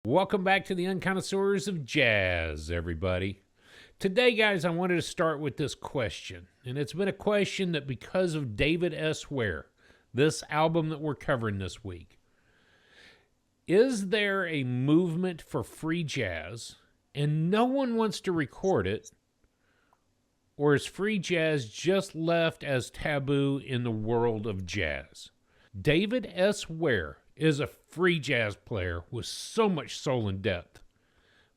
Welcome back to the Unconnoisseurs of Jazz, everybody. Today, guys, I wanted to start with this question. And it's been a question that because of David S. Ware, this album that we're covering this week, is there a movement for free jazz and no one wants to record it? Or is free jazz just left as taboo in the world of jazz? David S. Ware is a free jazz player with so much soul and depth.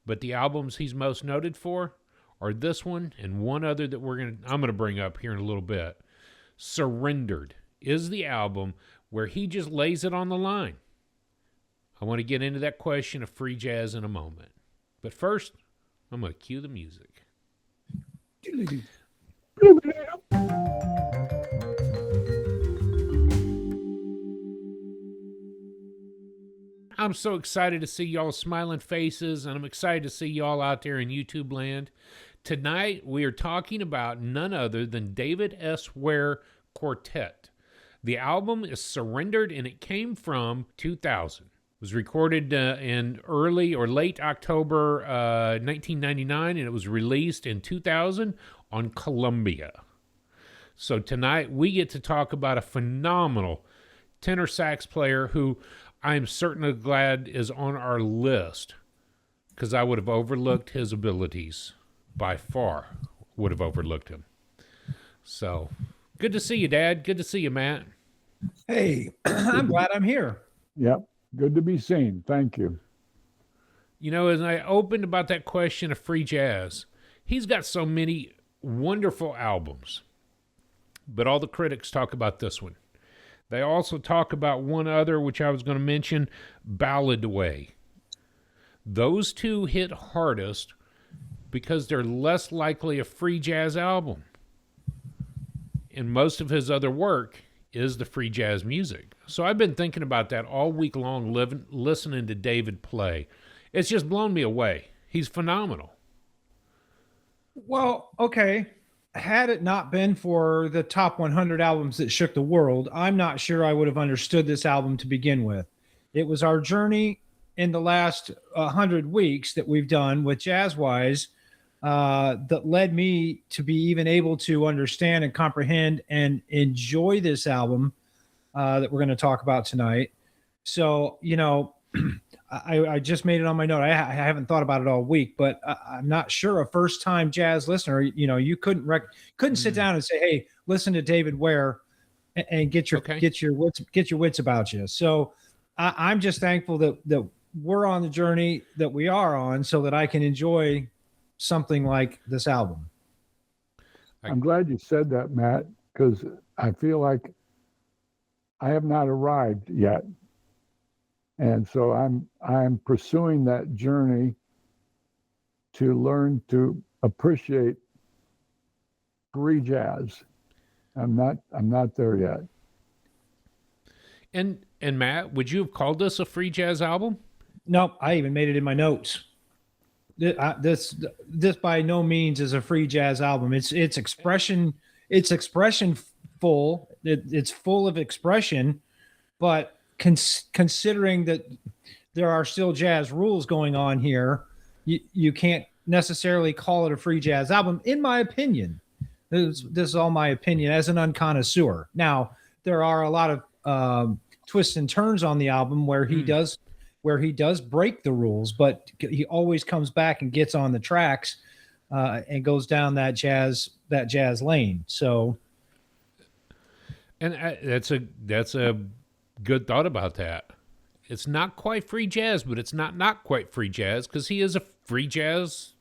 But the albums he's most noted for are this one and one other that I'm going to bring up here in a little bit. Surrendered is the album where he just lays it on the line. I want to get into that question of free jazz in a moment. But first, I'm going to cue the music. I'm so excited to see y'all smiling faces, and I'm excited to see y'all out there in YouTube land. Tonight, we are talking about none other than David S. Ware Quartet. The album is Surrendered, and it came from 2000. It was recorded in early or late October 1999, and it was released in 2000 on Columbia. So tonight, we get to talk about a phenomenal tenor sax player who I'm certainly glad is on our list, because I would have overlooked his abilities. By far would have overlooked him. So, good to see you, Dad. Good to see you, Matt. Hey, I'm glad I'm here. Yep, good to be seen. Thank you. You know, as I opened about that question of free jazz, he's got so many wonderful albums, but all the critics talk about this one. They also talk about one other, which I was going to mention, Ballad Way. Those two hit hardest because they're less likely a free jazz album. And most of his other work is the free jazz music. So I've been thinking about that all week long, listening to David play. It's just blown me away. He's phenomenal. Well, okay. Had it not been for the top 100 albums that shook the world, I'm not sure I would have understood this album to begin with. It was our journey in the last 100 weeks that we've done with Jazzwise that led me to be even able to understand and comprehend and enjoy this album that we're going to talk about tonight. So, you know, I just made it on my note. I haven't thought about it all week, but I'm not sure a first-time jazz listener, you know, you couldn't sit down and say, "Hey, listen to David Ware," and get your wits about you. So I'm just thankful that we're on the journey that we are on, so that I can enjoy something like this album. I'm glad you said that, Matt, because I feel like I have not arrived yet. And so I'm pursuing that journey to learn to appreciate free jazz. I'm not there yet. And Matt, would you have called this a free jazz album? Nope, I even made it in my notes. This by no means is a free jazz album. It's expression full. It's full of expression, but considering that there are still jazz rules going on here, you can't necessarily call it a free jazz album, in my opinion. This is all my opinion as an unconnoisseur. Now, there are a lot of twists and turns on the album where he does break the rules, but he always comes back and gets on the tracks and goes down that jazz lane. So, and that's a good thought about that. It's not quite free jazz, but it's not quite free jazz because he is a free jazz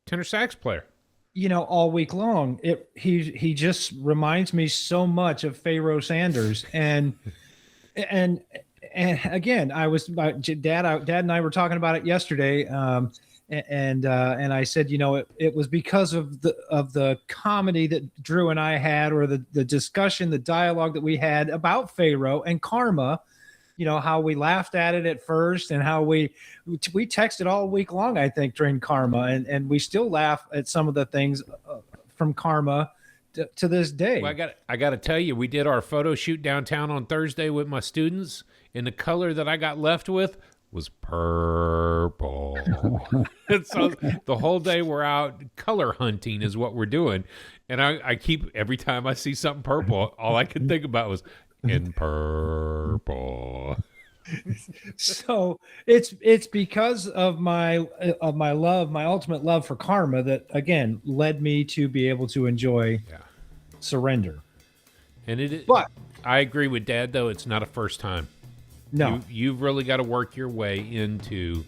tenor sax player. You know, all week long, he just reminds me so much of Pharoah Sanders, and again, Dad and I were talking about it yesterday, and I said, you know, it was because of the comedy that Drew and I had, or the discussion, the dialogue that we had about Pharoah and Karma. You know, how we laughed at it at first, and how we texted all week long, I think, during Karma, and we still laugh at some of the things from Karma to this day. Well, I got to tell you, we did our photo shoot downtown on Thursday with my students, and the color that I got left with was purple. And so the whole day we're out color hunting is what we're doing. And I keep, every time I see something purple, all I could think about was in purple. So it's because of my love, my ultimate love for Karma, that again led me to be able to enjoy Yeah. Surrender. And it, But I agree with Dad, though. It's not a first time. no, You've really got to work your way into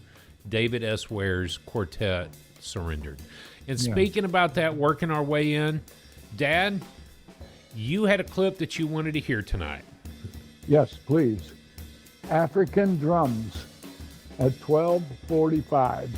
David S. Ware's quartet Surrendered. And speaking about that, working our way in, Dad, you had a clip that you wanted to hear tonight. Yes, please. African Drums at 12:45.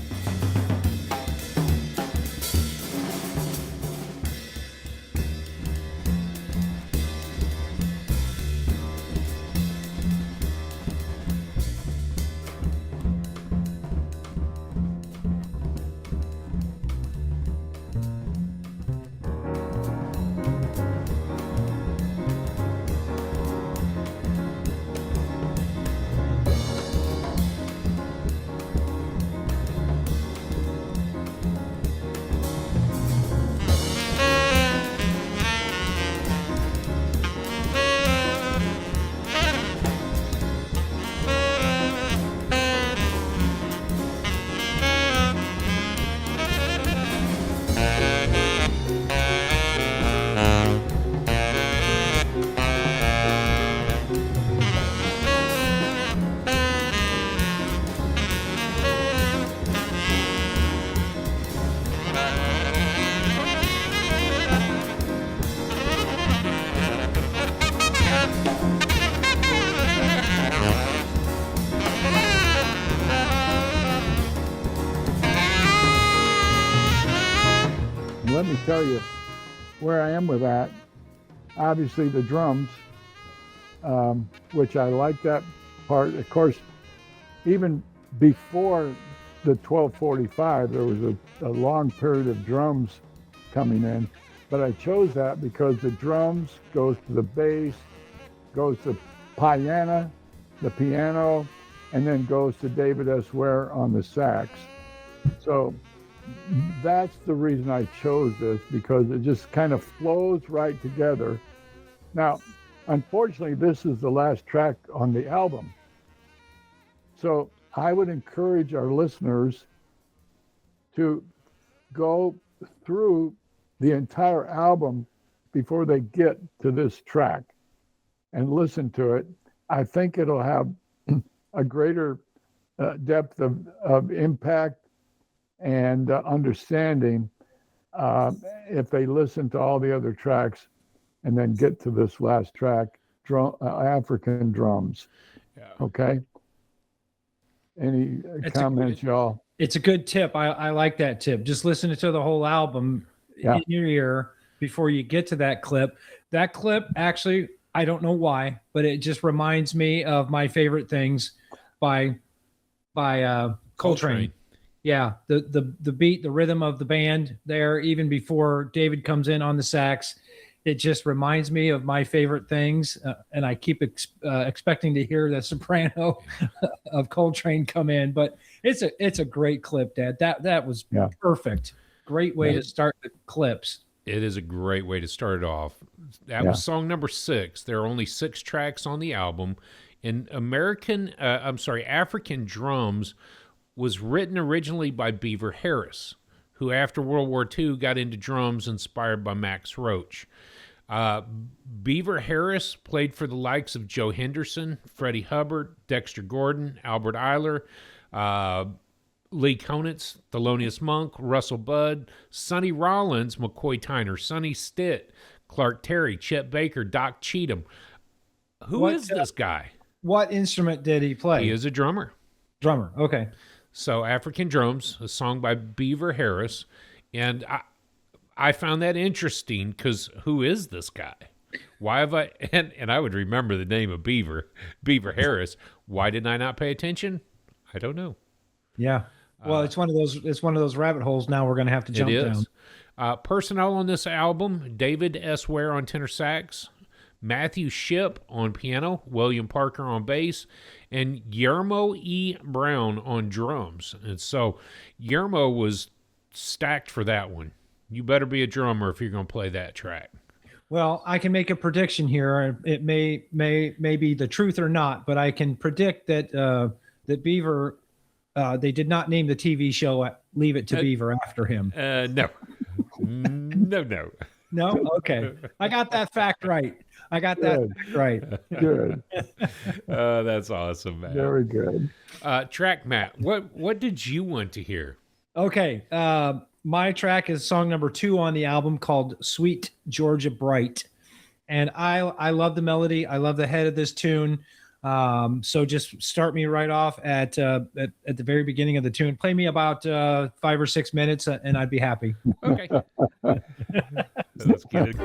Let me tell you where I am with that. Obviously, the drums, which I like that part. Of course, even before the 12:45, there was a long period of drums coming in. But I chose that because the drums goes to the bass, goes to the piano, and then goes to David S. Ware on the sax. So that's the reason I chose this, because it just kind of flows right together. Now, unfortunately, this is the last track on the album. So I would encourage our listeners to go through the entire album before they get to this track and listen to it. I think it'll have a greater depth of impact and understanding if they listen to all the other tracks and then get to this last track, African Drums. Yeah. Okay. Any comments, y'all? it's a good tip. I like that tip. Just listening to the whole album in your ear before you get to that clip. That clip, actually, I don't know why, but it just reminds me of My Favorite Things by Coltrane. Yeah, the beat, the rhythm of the band there, even before David comes in on the sax, it just reminds me of My Favorite Things, and I keep expecting to hear the soprano of Coltrane come in. But it's a great clip, Dad. That was perfect. Great way to start the clips. It is a great way to start it off. That was song number 6. There are only 6 tracks on the album, and African Drums was written originally by Beaver Harris, who after World War II got into drums inspired by Max Roach. Beaver Harris played for the likes of Joe Henderson, Freddie Hubbard, Dexter Gordon, Albert Eiler, Lee Konitz, Thelonious Monk, Russell Budd, Sonny Rollins, McCoy Tyner, Sonny Stitt, Clark Terry, Chet Baker, Doc Cheatham. Who is this guy? What instrument did he play? He is a drummer. Drummer, okay. So African Drums, a song by Beaver Harris. And I found that interesting because who is this guy? Why have I, and I would remember the name of Beaver Harris. Why did I not pay attention? I don't know. Yeah. Well, it's one of those rabbit holes now we're going to have to jump down. Personnel on this album: David S. Ware on tenor sax, Matthew Shipp on piano, William Parker on bass, and Guillermo E. Brown on drums. And so Guillermo was stacked for that one. You better be a drummer if you're going to play that track. Well, I can make a prediction here. It may be the truth or not, but I can predict that that Beaver, they did not name the TV show Leave It to Beaver after him. No. No. No? Okay. I got that fact right. Fact right. Good. That's awesome, Matt. Very good. Track, Matt, what did you want to hear? Okay. My track is song number 2 on the album, called Sweet Georgia Bright. And I love the melody. I love the head of this tune. So just start me right off at the very beginning of the tune. Play me about 5 or 6 minutes, and I'd be happy. Okay. Let's get it.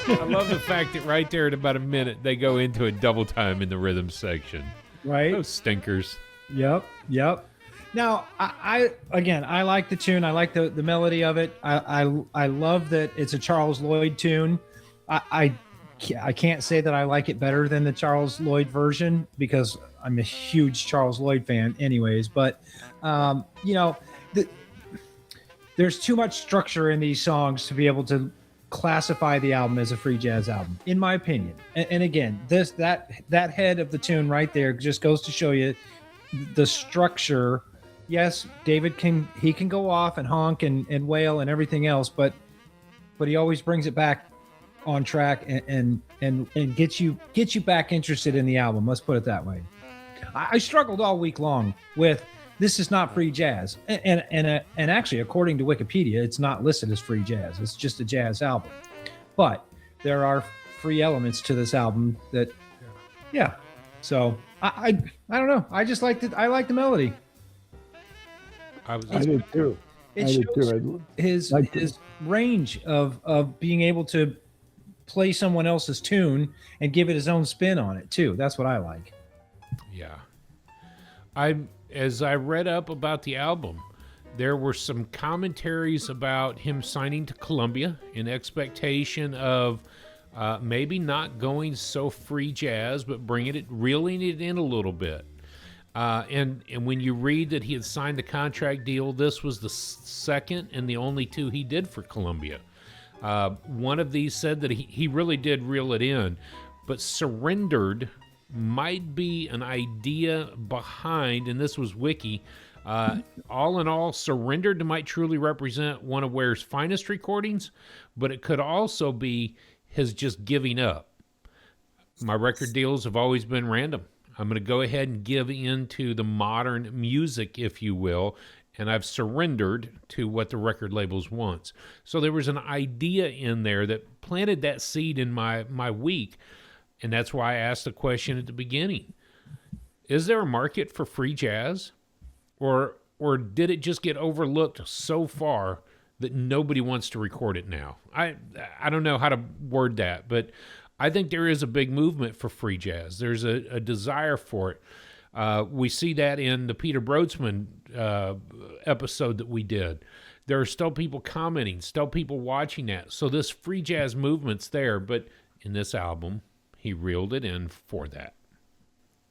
I love the fact that right there at about a minute, they go into a double time in the rhythm section. Right? Those stinkers. Yep. Now, I like the tune. I like the melody of it. I love that it's a Charles Lloyd tune. I can't say that I like it better than the Charles Lloyd version, because I'm a huge Charles Lloyd fan anyways. But, there's too much structure in these songs to be able to classify the album as a free jazz album, in my opinion. And again, that head of the tune right there just goes to show you the structure. Yes, David can go off and honk and wail and everything else, but he always brings it back on track and gets you back interested in the album. Let's put it that way. I struggled all week long with, this is not free jazz, and actually, according to Wikipedia, it's not listed as free jazz. It's just a jazz album, but there are free elements to this album that, yeah. So I don't know. I just liked it. I like the melody. I did too. It shows his range of being able to play someone else's tune and give it his own spin on it too. That's what I like. Yeah. As I read up about the album, there were some commentaries about him signing to Columbia in expectation of maybe not going so free jazz, but reeling it in a little bit. And when you read that he had signed the contract deal, this was the second and the only 2 he did for Columbia. One of these said that he really did reel it in, but Surrendered might be an idea behind, and this was Wiki, all in all, Surrendered might truly represent one of Ware's finest recordings, but it could also be his just giving up. My record deals have always been random. I'm going to go ahead and give in to the modern music, if you will, and I've surrendered to what the record labels wants. So there was an idea in there that planted that seed in my week. And that's why I asked the question at the beginning. Is there a market for free jazz? Or did it just get overlooked so far that nobody wants to record it now? I don't know how to word that, but I think there is a big movement for free jazz. There's a desire for it. We see that in the Peter Broadsman episode that we did. There are still people commenting, still people watching that. So this free jazz movement's there, but in this album, he reeled it in for that.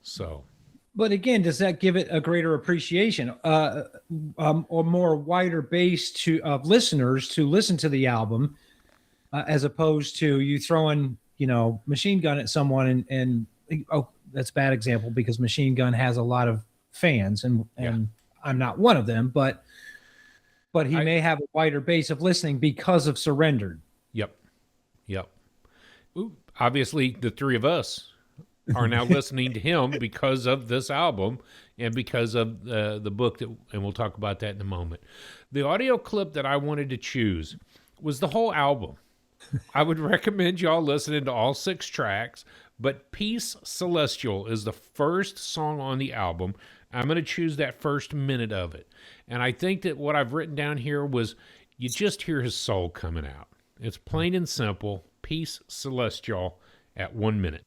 So, But again, does that give it a greater appreciation, or more wider base of listeners to listen to the album, as opposed to you throwing, Machine Gun at someone and oh, that's a bad example because Machine Gun has a lot of fans and I'm not one of them, but he may have a wider base of listening because of Surrendered. Yep. Ooh, obviously, the three of us are now listening to him because of this album and because of the book, and we'll talk about that in a moment. The audio clip that I wanted to choose was the whole album. I would recommend y'all listening to all 6 tracks, but Peace Celestial is the first song on the album. I'm going to choose that first minute of it. And I think that what I've written down here was you just hear his soul coming out. It's plain and simple. Peace Celestial at 1 minute.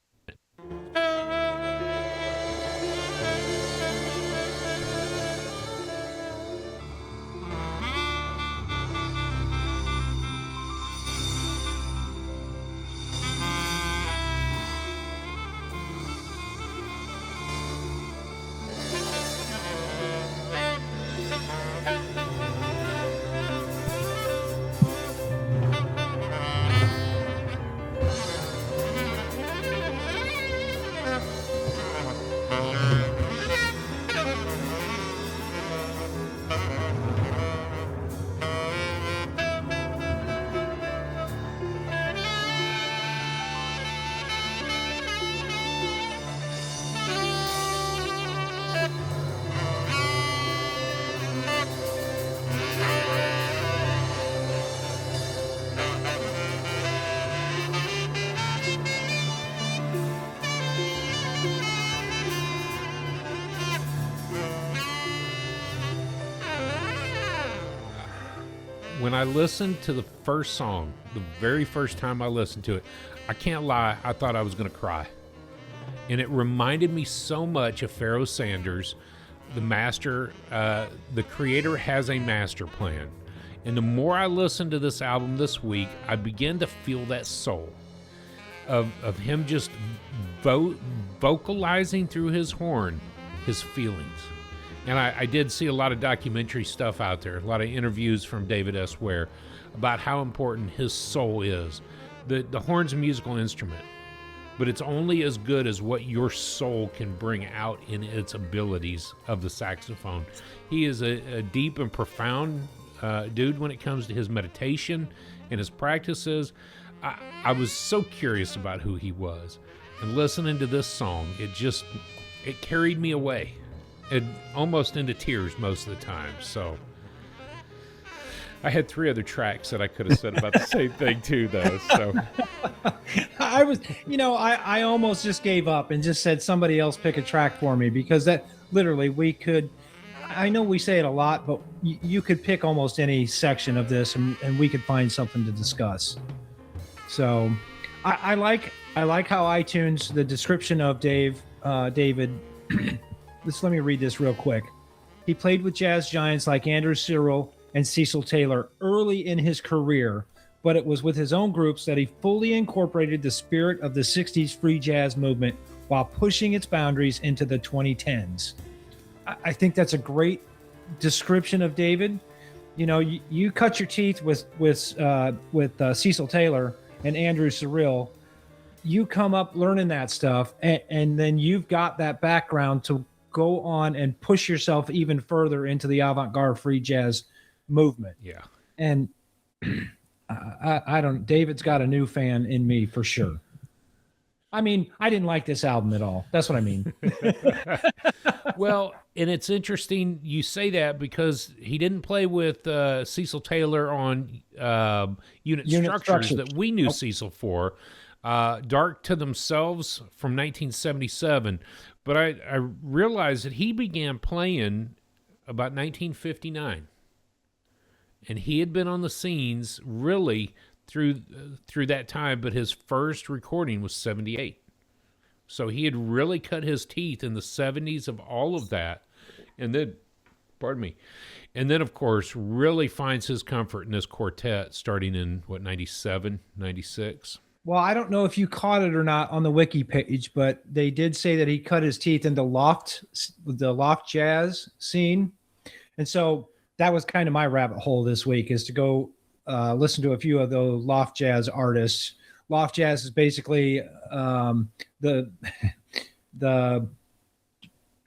When I listened to the first song, the very first time I listened to it, I can't lie, I thought I was going to cry. And it reminded me so much of Pharoah Sanders, the master, the creator has a master plan. And the more I listened to this album this week, I began to feel that soul of him just vocalizing through his horn his feelings. And I did see a lot of documentary stuff out there, a lot of interviews from David S. Ware about how important his soul is. The horn's a musical instrument, but it's only as good as what your soul can bring out in its abilities of the saxophone. He is a deep and profound dude when it comes to his meditation and his practices. I was so curious about who he was. And listening to this song, it carried me away. Almost into tears most of the time. So I had 3 other tracks that I could have said about the same thing too, though. So I almost just gave up and just said somebody else pick a track for me, because that literally I know we say it a lot, but you could pick almost any section of this and we could find something to discuss. So I like how iTunes, the description of David let me read this real quick. He played with jazz giants like Andrew Cyril and Cecil Taylor early in his career, but it was with his own groups that he fully incorporated the spirit of the 60s free jazz movement while pushing its boundaries into the 2010s. I think that's a great description of David. You cut your teeth with Cecil Taylor and Andrew Cyril. You come up learning that stuff, and then you've got that background to go on and push yourself even further into the avant-garde free jazz movement. Yeah. And David's got a new fan in me for sure. I mean, I didn't like this album at all. That's what I mean. Well, and it's interesting you say that because he didn't play with Cecil Taylor on Unit Structures that we knew Cecil for. Dark to Themselves from 1977. But I realized that he began playing about 1959. And he had been on the scenes really through that time, but his first recording was 78. So he had really cut his teeth in the 70s of all of that. And then, and then, of course, really finds his comfort in this quartet starting in, 97, 96? Well, I don't know if you caught it or not on the wiki page, but they did say that he cut his teeth in the loft jazz scene. And so that was kind of my rabbit hole this week, is to go listen to a few of the loft jazz artists. Loft jazz is basically the the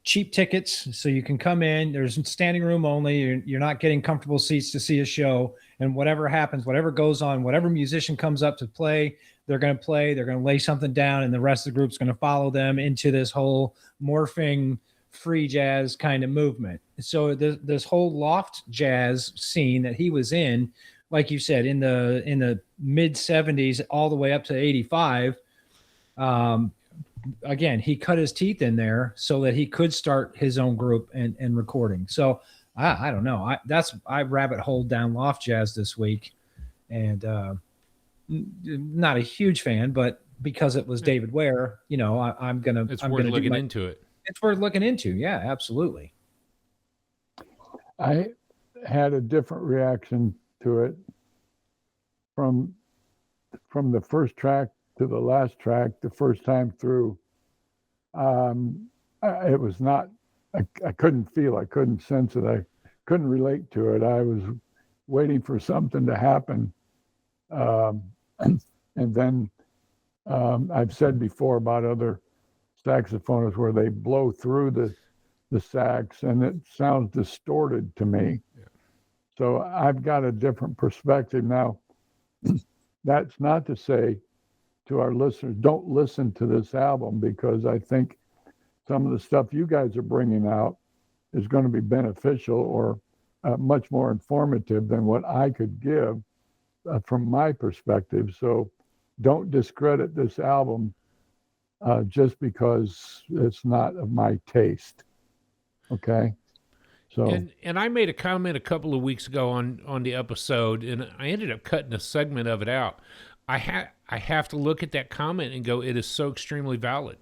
cheap tickets, so you can come in. There's standing room only. You're not getting comfortable seats to see a show. And whatever happens, whatever goes on, whatever musician comes up to play, they're going to play. They're going to lay something down, and the rest of the group's going to follow them into this whole morphing free jazz kind of movement. So this whole loft jazz scene that he was in, like you said, in the mid 70s all the way up to 85. Again, he cut his teeth in there so that he could start his own group and recording. So I don't know. I rabbit holed down loft jazz this week, and not a huge fan, but because it was David Ware, I'm gonna. It's I'm worth gonna looking into it. It's worth looking into. Yeah, absolutely. I had a different reaction to it from the first track to the last track, the first time through. It was not, I couldn't feel, I couldn't sense it, I couldn't relate to it. I was waiting for something to happen. And then I've said before about other saxophonists where they blow through the sax and it sounds distorted to me. Yeah. So I've got a different perspective now. That's not to say to our listeners, don't listen to this album, because I think some of the stuff you guys are bringing out is going to be beneficial or much more informative than what I could give from my perspective. So don't discredit this album just because it's not of my taste. Okay. So and I made a comment a couple of weeks ago on the episode, and I ended up cutting a segment of it out. I have to look at that comment and go, it is so extremely valid.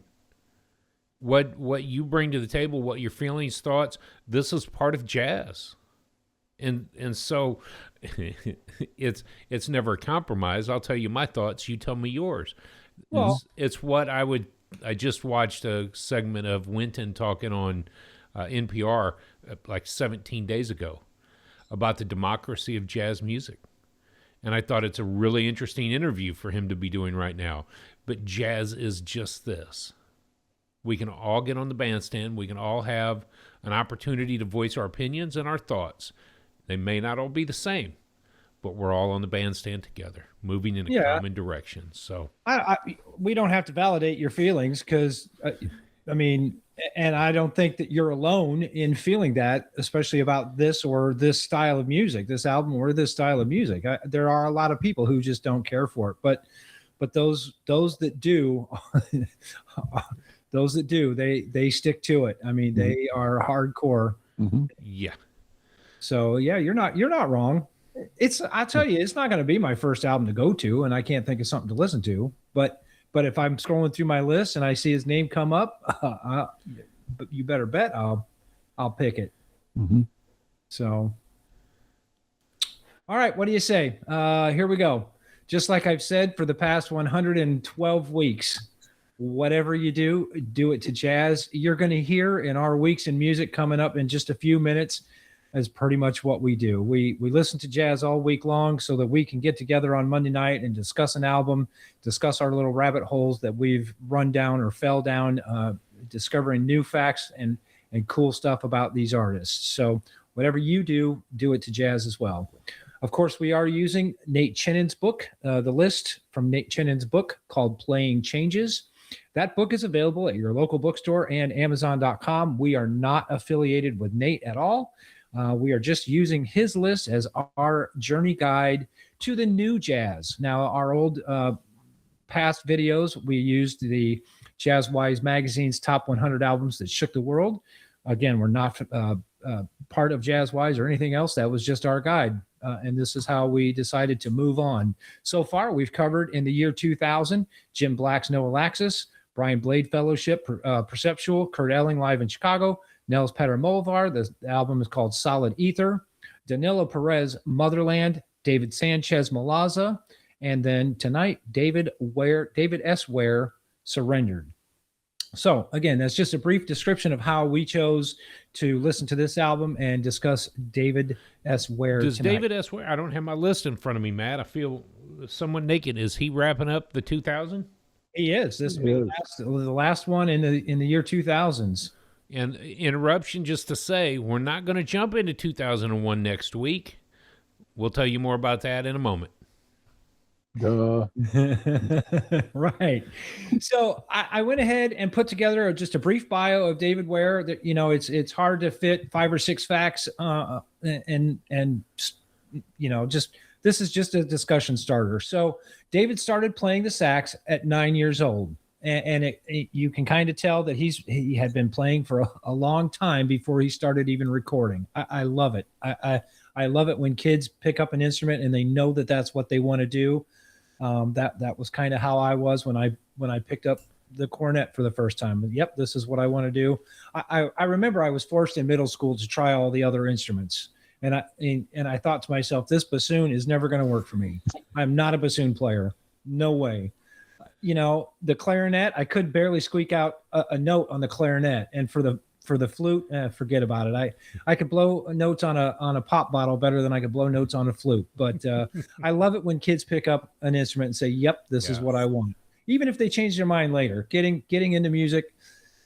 What you bring to the table, what your feelings, thoughts, this is part of jazz. And so it's never a compromise. I'll tell you my thoughts, you tell me yours. Well, it's what I just watched a segment of Winton talking on NPR like 17 days ago about the democracy of jazz music. And I thought it's a really interesting interview for him to be doing right now. But jazz is just this. We can all get on the bandstand. We can all have an opportunity to voice our opinions and our thoughts. They may not all be the same, but we're all on the bandstand together, moving in a common direction. So we don't have to validate your feelings, because, and I don't think that you're alone in feeling that, especially about this or this style of music, this album or this style of music. There are a lot of people who just don't care for it, but those that do, they stick to it. I mean, they are hardcore. Mm-hmm. Yeah. So yeah, you're not wrong. I tell you, it's not going to be my first album to go to, and I can't think of something to listen to, but if I'm scrolling through my list and I see his name come up, you better bet I'll pick it. Mm-hmm. So, all right, what do you say? Here we go. Just like I've said for the past 112 weeks, whatever you do it to jazz. You're going to hear in our Weeks in Music coming up in just a few minutes is pretty much what we do. We listen to jazz all week long so that we can get together on Monday night and discuss an album, discuss our little rabbit holes that we've run down or fell down, discovering new facts and cool stuff about these artists. So whatever you do it to jazz as well. Of course, we are using Nate Chinnon's book, the list from Nate Chinnon's book called Playing Changes. That book is available at your local bookstore and Amazon.com. We are not affiliated with Nate at all. We are just using his list as our journey guide to the new jazz. Now, our old past videos, we used the JazzWise magazine's top 100 albums that shook the world. Again, we're not part of JazzWise or anything else. That was just our guide. And this is how we decided to move on. So far, we've covered in the year 2000, Jim Black's No Alaxis, Brian Blade Fellowship, Perceptual, Kurt Elling live in Chicago, Nels Petter Molvar, the album is called Solid Ether, Danilo Perez, Motherland, David Sanchez Malaza, And then tonight, David S. Ware, Surrendered. So again, that's just a brief description of how we chose to listen to this album and discuss David S. Ware Does tonight. David S. Ware, I don't have my list in front of me, Matt. I feel somewhat naked. Is he wrapping up the 2000? He is. This will He be the last one in the year 2000s. And interruption just to say, we're not going to jump into 2001 next week. We'll tell you more about that in a moment. Duh. Right. So I went ahead and put together just a brief bio of David Ware. That it's hard to fit 5 or 6 facts, and just this is just a discussion starter. So David started playing the sax at 9 years old, and you can kind of tell that he had been playing for a long time before he started even recording. I love it. I love it when kids pick up an instrument and they know that that's what they want to do. That was kind of how I was when I picked up the cornet for the first time. Yep, this is what I want to do. I remember I was forced in middle school to try all the other instruments, and I thought to myself, this bassoon is never going to work for me. I'm not a bassoon player. No way. The clarinet, I could barely squeak out a note on the clarinet, and for the flute, forget about it. I could blow notes on a pop bottle better than I could blow notes on a flute. But I love it when kids pick up an instrument and say, "Yep, this is what I want," even if they change their mind later. Getting into music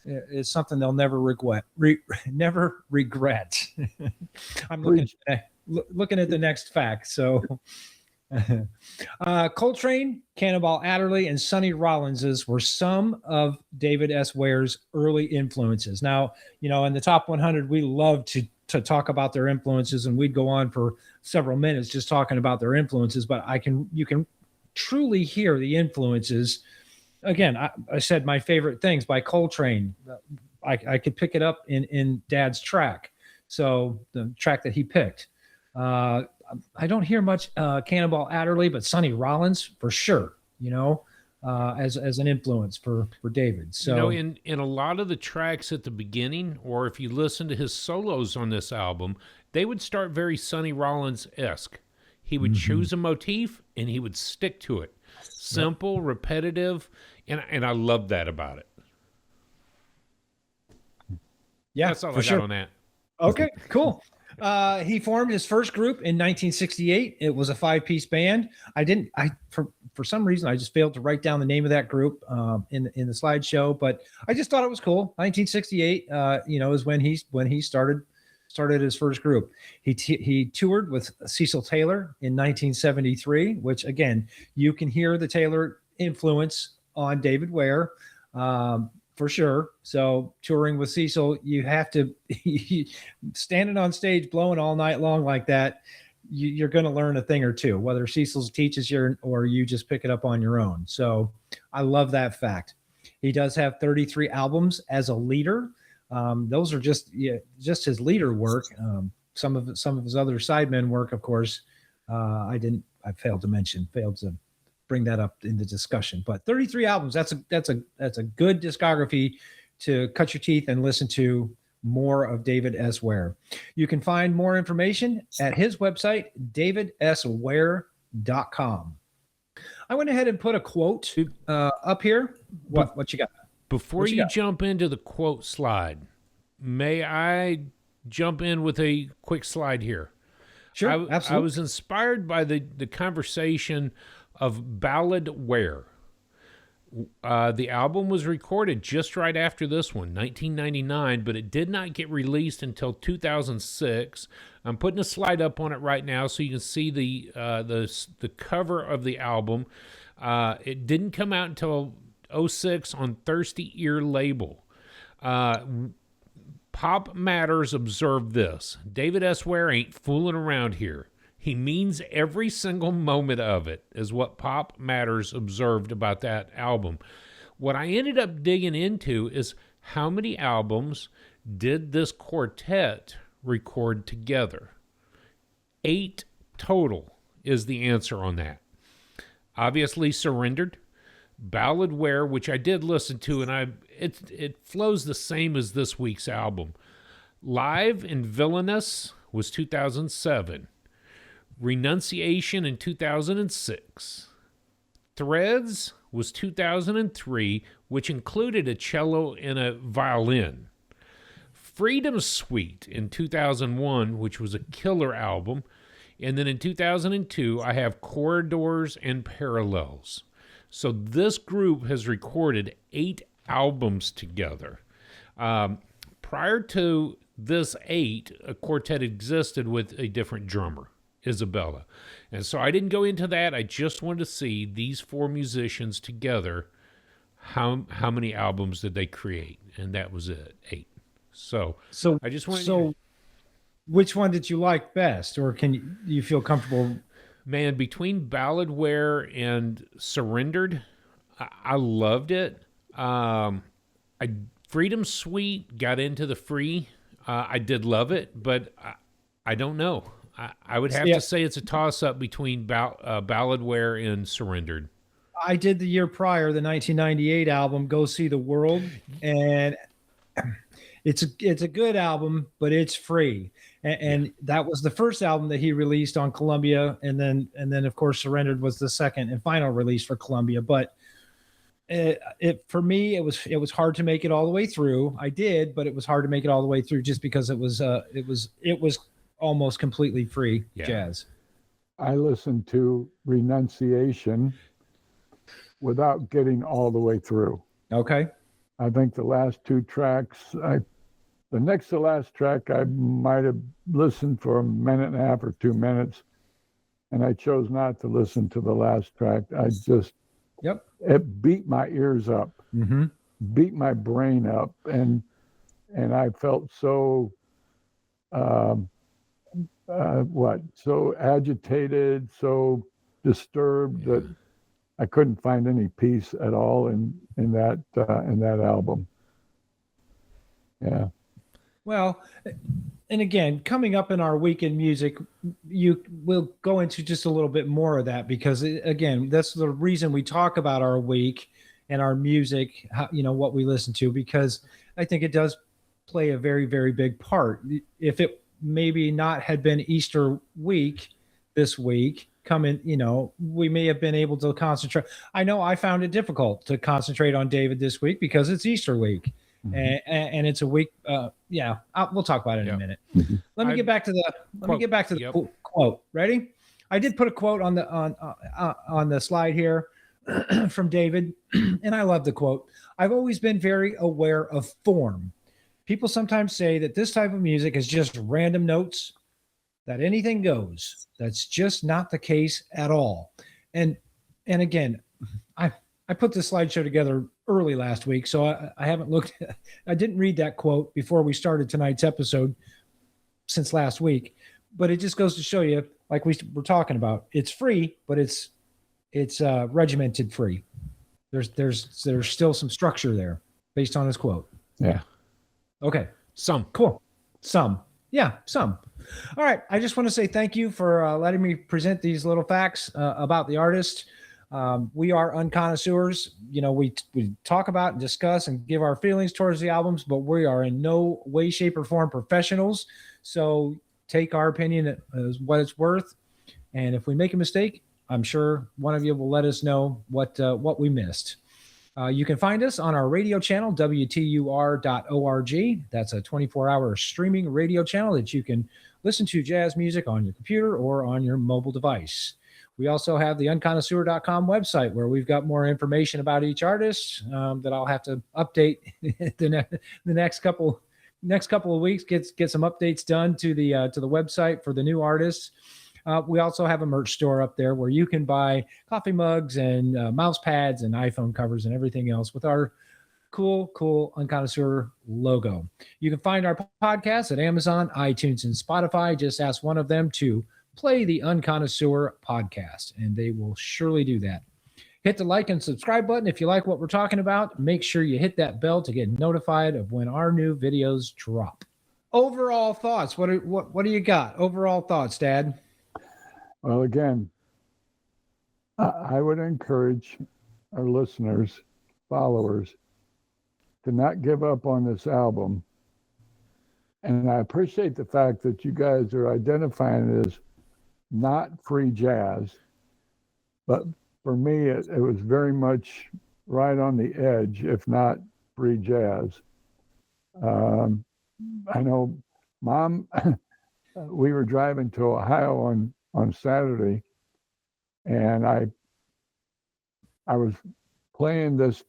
is something they'll never regret. Never regret. I'm looking at the next fact. So. Coltrane, Cannonball Adderley, and Sonny Rollins were some of David S. Ware's early influences. Now, in the top 100, we love to talk about their influences, and we'd go on for several minutes just talking about their influences. But you can truly hear the influences. Again, I said my favorite things by Coltrane. I could pick it up in Dad's track, so the track that he picked. I don't hear much Cannonball Adderley, but Sonny Rollins for sure, as an influence for David. So in a lot of the tracks at the beginning, or if you listen to his solos on this album, they would start very Sonny Rollins-esque. He would choose a motif and he would stick to it. Simple, repetitive, and I love that about it. Yeah, that's all for I got sure. on that. Okay, cool. He formed his first group in 1968. It was a 5-piece band. For some reason, I just failed to write down the name of that group in the slideshow, but I just thought it was cool. 1968, is when he started his first group. He toured with Cecil Taylor in 1973, which again, you can hear the Taylor influence on David Ware. For sure. So touring with Cecil, you have to standing on stage blowing all night long like that. You're going to learn a thing or two, whether Cecil teaches you or you just pick it up on your own. So I love that fact. He does have 33 albums as a leader. Those are just his leader work. Some of his other sidemen work, of course, I failed to bring that up in the discussion. But 33 albums, that's a good discography to cut your teeth and listen to more of David S. Ware. You can find more information at his website, davidsware.com. I went ahead and put a quote up here. What you got? Before you jump into the quote slide, may I jump in with a quick slide here? Sure, absolutely. I was inspired by the conversation of Ballad Ware. The album was recorded just right after this one, 1999, but it did not get released until 2006. I'm putting a slide up on it right now so you can see the cover of the album. It didn't come out until 2006 on Thirsty Ear label. Pop Matters observed this. David S. Ware ain't fooling around here. He means every single moment of it, is what Pop Matters observed about that album. What I ended up digging into is how many albums did this quartet record together? 8 total is the answer on that. Obviously, Surrendered, Ballad Ware, which I did listen to, and it flows the same as this week's album. Live and Villainous was 2007. Renunciation in 2006. Threads was 2003, which included a cello and a violin. Freedom Suite in 2001, which was a killer album. And then in 2002, I have Corridors and Parallels. So this group has recorded 8 albums together. Prior to this 8, a quartet existed with a different drummer, Isabella. And so I didn't go into that. I just wanted to see these 4 musicians together. How many albums did they create? And that was it, 8. So I just wanted So which one did you like best? Or do you feel comfortable? Man, between Balladware and Surrendered, I loved it. Freedom Suite got into the free. I did love it, but I don't know. I would have to say it's a toss-up between Balladware and Surrendered. I did the year prior, the 1998 album, Go See the World, and it's a good album, but it's free. And that was the first album that he released on Columbia, and then of course Surrendered was the second and final release for Columbia. But for me, it was hard to make it all the way through. I did, but it was hard to make it all the way through just because it was almost completely free jazz. I listened to Renunciation without getting all the way through. Okay. I think the last 2 tracks, the next to last track, I might have listened for a minute and a half or 2 minutes, and I chose not to listen to the last track. I just, it beat my ears up, beat my brain up, and I felt so, so agitated, so disturbed that I couldn't find any peace at all in that album. Yeah. Well, and again, coming up in our weekend music, we'll go into just a little bit more of that because again, that's the reason we talk about our week and our music, what we listen to, because I think it does play a very, very big part. If it maybe not had been Easter week this week, we may have been able to concentrate. I know I found it difficult to concentrate on David this week because it's Easter week. And it's a week. We'll talk about it in a minute. Let me get back to the quote. Ready? I did put a quote on the slide here from David, and I love the quote. I've always been very aware of form. People sometimes say that this type of music is just random notes, that anything goes. That's just not the case at all. And again, I put this slideshow together early last week, so I haven't looked. I didn't read that quote before we started tonight's episode since last week, but it just goes to show you, like we were talking about, it's free, but it's regimented free. There's still some structure there based on his quote. Yeah. Okay. Some. Cool. Some. Yeah, some. All right. I just want to say thank you for letting me present these little facts about the artist. We are unconnoisseurs. We talk about and discuss and give our feelings towards the albums, but we are in no way, shape, or form professionals. So take our opinion as what it's worth. And if we make a mistake, I'm sure one of you will let us know what we missed. You can find us on our radio channel, WTUR.org. That's a 24-hour streaming radio channel that you can listen to jazz music on your computer or on your mobile device. We also have the unconnoisseur.com website where we've got more information about each artist that I'll have to update the next couple of weeks. Get some updates done to the website for the new artists. We also have a merch store up there where you can buy coffee mugs and mouse pads and iPhone covers and everything else with our cool Unconnoisseur logo. You can find our podcast at Amazon, iTunes, and Spotify. Just ask one of them to play the Unconnoisseur podcast, and they will surely do that. Hit the like and subscribe button if you like what we're talking about. Make sure you hit that bell to get notified of when our new videos drop. Overall thoughts. What do you got? Overall thoughts, Dad? Well, again, I would encourage our listeners, followers, to not give up on this album. And I appreciate the fact that you guys are identifying it as not free jazz, but for me, it was very much right on the edge, if not free jazz. I know, Mom, we were driving to Ohio on Saturday, and I was playing this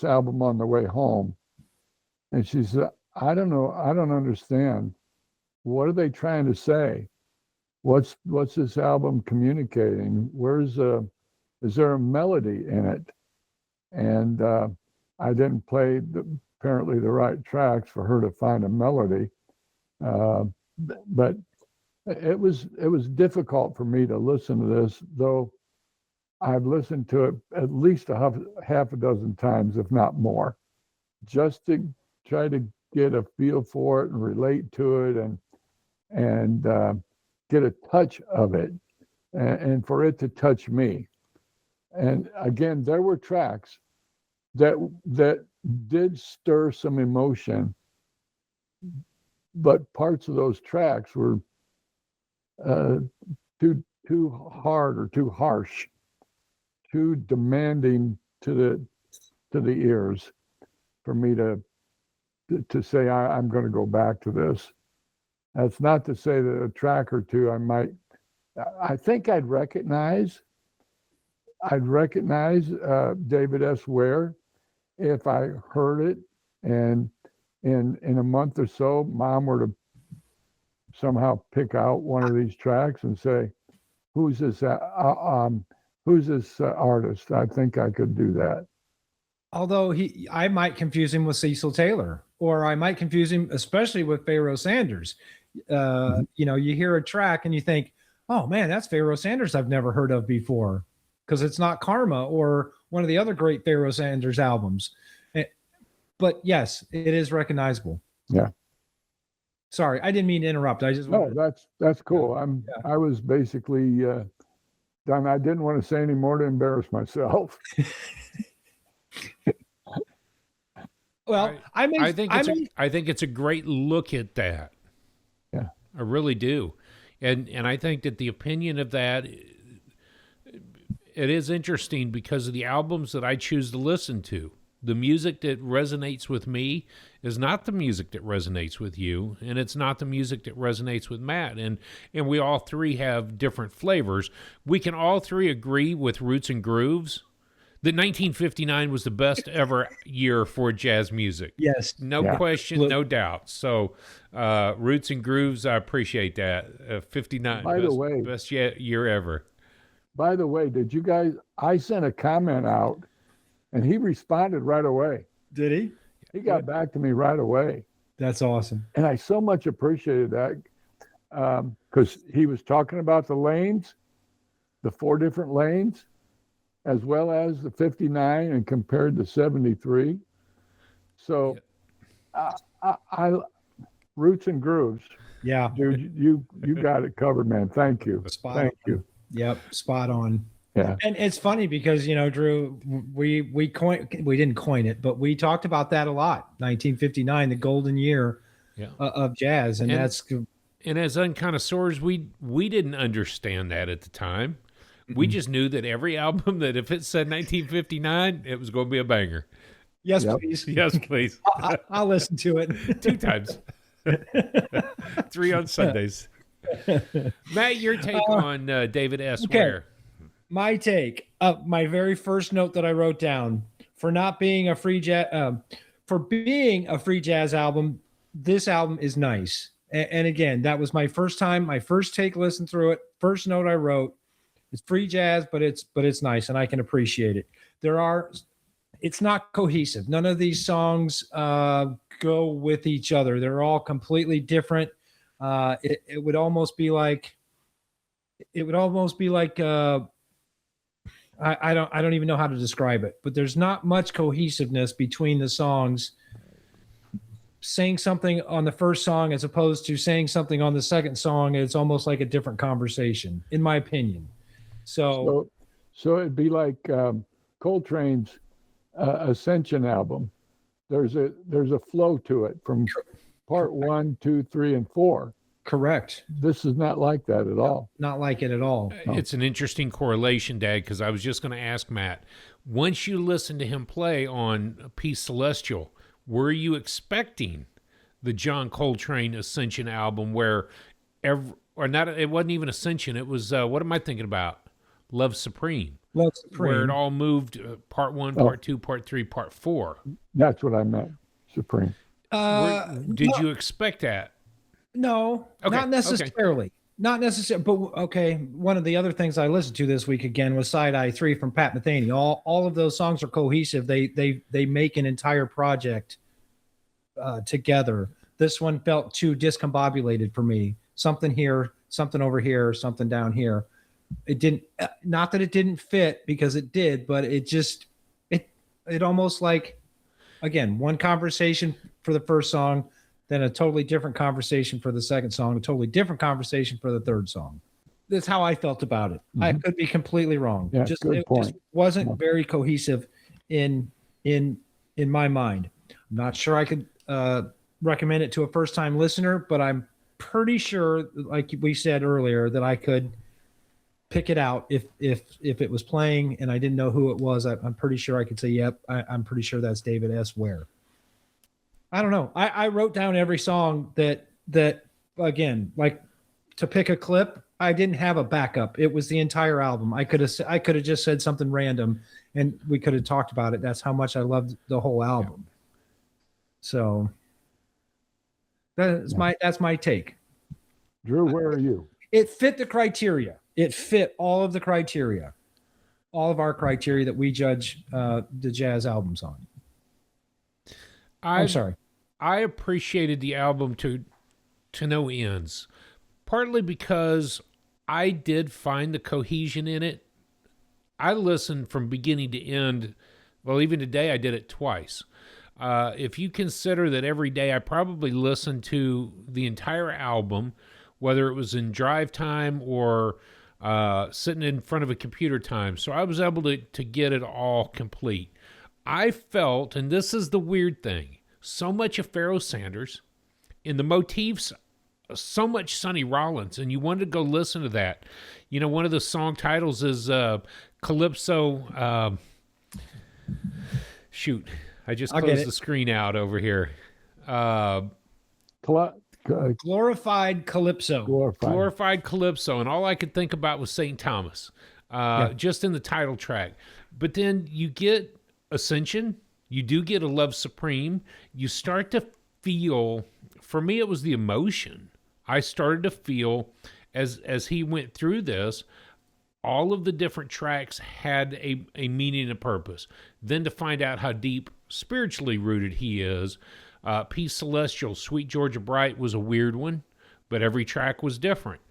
album on the way home, and she said, "I don't know, I don't understand. What are they trying to say? What's this album communicating? Is there a melody in it?" And I didn't play apparently the right tracks for her to find a melody, but it was difficult for me to listen to this, though I've listened to it at least half a dozen times, if not more, just to try to get a feel for it and relate to it and get a touch of it, and for it to touch me. And again, there were tracks that did stir some emotion, but parts of those tracks were too hard or too harsh, too demanding to the ears for me to say I'm going to go back to this. That's not to say that a track or two I think I'd recognize David S. Ware if I heard it, and in a month or so, Mom were to somehow pick out one of these tracks and say, who's this artist? I think I could do that. Although I might confuse him with Cecil Taylor, or I might confuse him, especially with Pharoah Sanders. You hear a track and you think, oh man, that's Pharoah Sanders I've never heard of before, because it's not Karma or one of the other great Pharoah Sanders albums. But yes, it is recognizable. Yeah. Sorry, I didn't mean to interrupt. That's cool. I was basically done. I didn't want to say any more to embarrass myself. Well, I think it's a great look at that. Yeah, I really do, and I think that the opinion of that, it is interesting because of the albums that I choose to listen to. The music that resonates with me is not the music that resonates with you, and it's not the music that resonates with Matt. And we all three have different flavors. We can all three agree with Roots and Grooves that 1959 was the best ever year for jazz music. Yes. No question, no doubt. So Roots and Grooves, I appreciate that. 59, by the way, best year ever. By the way, did you guys, I sent a comment out, and he responded right away. Did he? He got back to me right away. That's awesome. And I so much appreciated that, because he was talking about the lanes, the 4 different lanes, as well as the 59 and compared to 73. So I Roots and Grooves. Yeah. Dude, you got it covered, man. Thank you. Thank you. Yep, spot on. Yeah. And it's funny because, Drew, we didn't coin it, but we talked about that a lot. 1959, the golden year of jazz. And as unconnoisseurs, we didn't understand that at the time. Mm-hmm. We just knew that every album that if it said 1959, it was going to be a banger. Yes, please. Yes, please. I'll listen to it 2 times. 3 on Sundays. Matt, your take on David S. Ware. My take, my very first note that I wrote down for not being a free jazz, for being a free jazz album, this album is nice. And again, that was my first take listen through it. First note I wrote, it's free jazz, but it's nice, and I can appreciate it. It's not cohesive. None of these songs go with each other. They're all completely different. It would almost be like I don't even know how to describe it, but there's not much cohesiveness between the songs. Saying something on the first song as opposed to saying something on the second song, it's almost like a different conversation, in my opinion. So it'd be like Coltrane's Ascension album. There's a flow to it from part 1, 2, 3, and 4. Correct. This is not like that at all. Not like it at all. It's an interesting correlation, Dad, because I was just going to ask Matt, once you listen to him play on Peace Celestial, were you expecting the John Coltrane Ascension album where it wasn't even Ascension, it was, what am I thinking about? Love Supreme. Love Supreme. Where it all moved, part 1, part 2, part 3, part 4. That's what I meant, Supreme. Did you expect that? No, Okay, not necessarily. Not necessarily, but okay. One of the other things I listened to this week again was Side Eye 3 from Pat Metheny. All of those songs are cohesive. They make an entire project together. This one felt too discombobulated for me. Something here, something over here, something down here. It didn't. Not that it didn't fit, because it did, but it just it almost like, again, one conversation for the first song, then a totally different conversation for the second song, a totally different conversation for the third song. That's how I felt about it. Mm-hmm. I could be completely wrong. Yeah, It just wasn't very cohesive in my mind. I'm not sure I could recommend it to a first-time listener, but I'm pretty sure, like we said earlier, that I could pick it out if it was playing and I didn't know who it was. I'm pretty sure I could say, yep, I'm pretty sure that's David S. Ware. I don't know. I wrote down every song that again, like, to pick a clip, I didn't have a backup. It was the entire album. I could have just said something random and we could have talked about it. That's how much I loved the whole album. So that's my take. Drew, where are you? It fit the criteria. It fit all of the criteria, all of our criteria that we judge the jazz albums on. I'm sorry. I appreciated the album to no ends, partly because I did find the cohesion in it. I listened from beginning to end. Well, even today I did it twice. If you consider that every day I probably listened to the entire album, whether it was in drive time or sitting in front of a computer time. So I was able to get it all complete. I felt, and this is the weird thing, so much of Pharoah Sanders, in the motifs, so much Sonny Rollins, and you wanted to go listen to that. You know, one of the song titles is Calypso. Shoot, I just closed the screen out over here. Glorified Calypso. Glorified Calypso, and all I could think about was St. Thomas, just in the title track. But then you get Ascension, you do get a Love Supreme. You start to feel, for me it was the emotion. I started to feel as he went through this, all of the different tracks had a meaning and purpose. Then to find out how deep spiritually rooted he is, Peace Celestial, Sweet Georgia Bright was a weird one, but every track was different.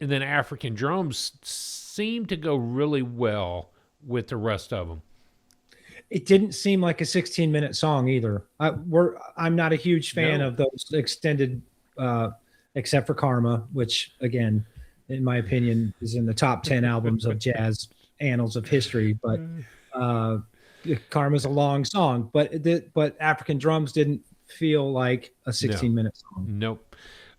And then African Drums seemed to go really well with the rest of them. It didn't seem like a 16-minute song either. I'm not a huge fan of those extended, except for Karma, which, again, in my opinion, is in the top 10 albums of jazz annals of history. But Karma's a long song, but African Drums didn't feel like a 16-minute song. Nope.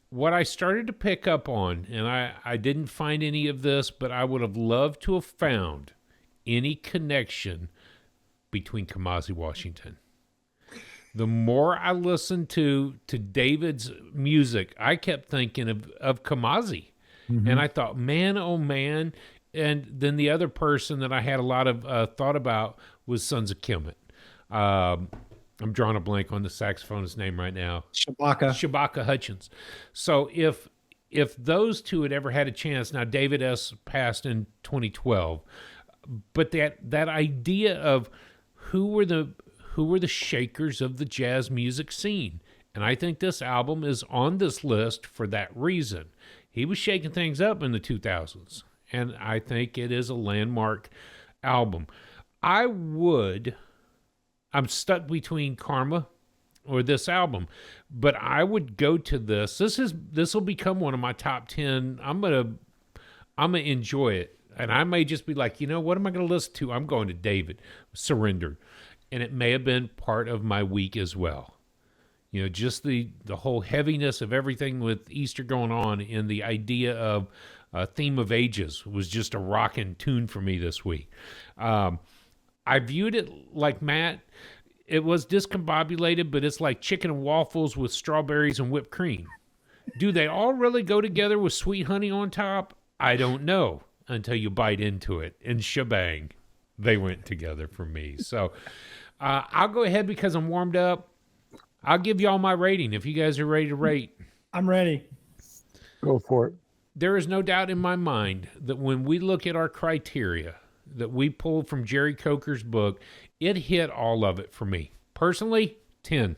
What I started to pick up on, and I didn't find any of this, but I would have loved to have found any connection between Kamasi Washington. The more I listened to David's music, I kept thinking of Kamasi. Mm-hmm. And I thought, man, oh man. And then the other person that I had a lot of thought about was Sons of Kemet. I'm drawing a blank on the saxophonist's name right now. Shabaka Hutchins. So if those two had ever had a chance, now David S. passed in 2012, but that idea of who were the shakers of the jazz music scene, and I think this album is on this list for that reason. He was shaking things up in the 2000s, and I think it is a landmark album. I'm stuck between Karma or this album, but I would go to this. This will become one of my top 10. I'm gonna enjoy it. And I may just be like, you know, what am I going to listen to? I'm going to David, Surrender. And it may have been part of my week as well. You know, just the whole heaviness of everything with Easter going on, and the idea of Theme of Ages was just a rocking tune for me this week. I viewed it like Matt. It was discombobulated, but it's like chicken and waffles with strawberries and whipped cream. Do they all really go together with sweet honey on top? I don't know until you bite into it. And shebang, they went together for me. So I'll go ahead because I'm warmed up. I'll give y'all my rating if you guys are ready to rate. I'm ready. Go for it. There is no doubt in my mind that when we look at our criteria that we pulled from Jerry Coker's book, it hit all of it for me. Personally, 10.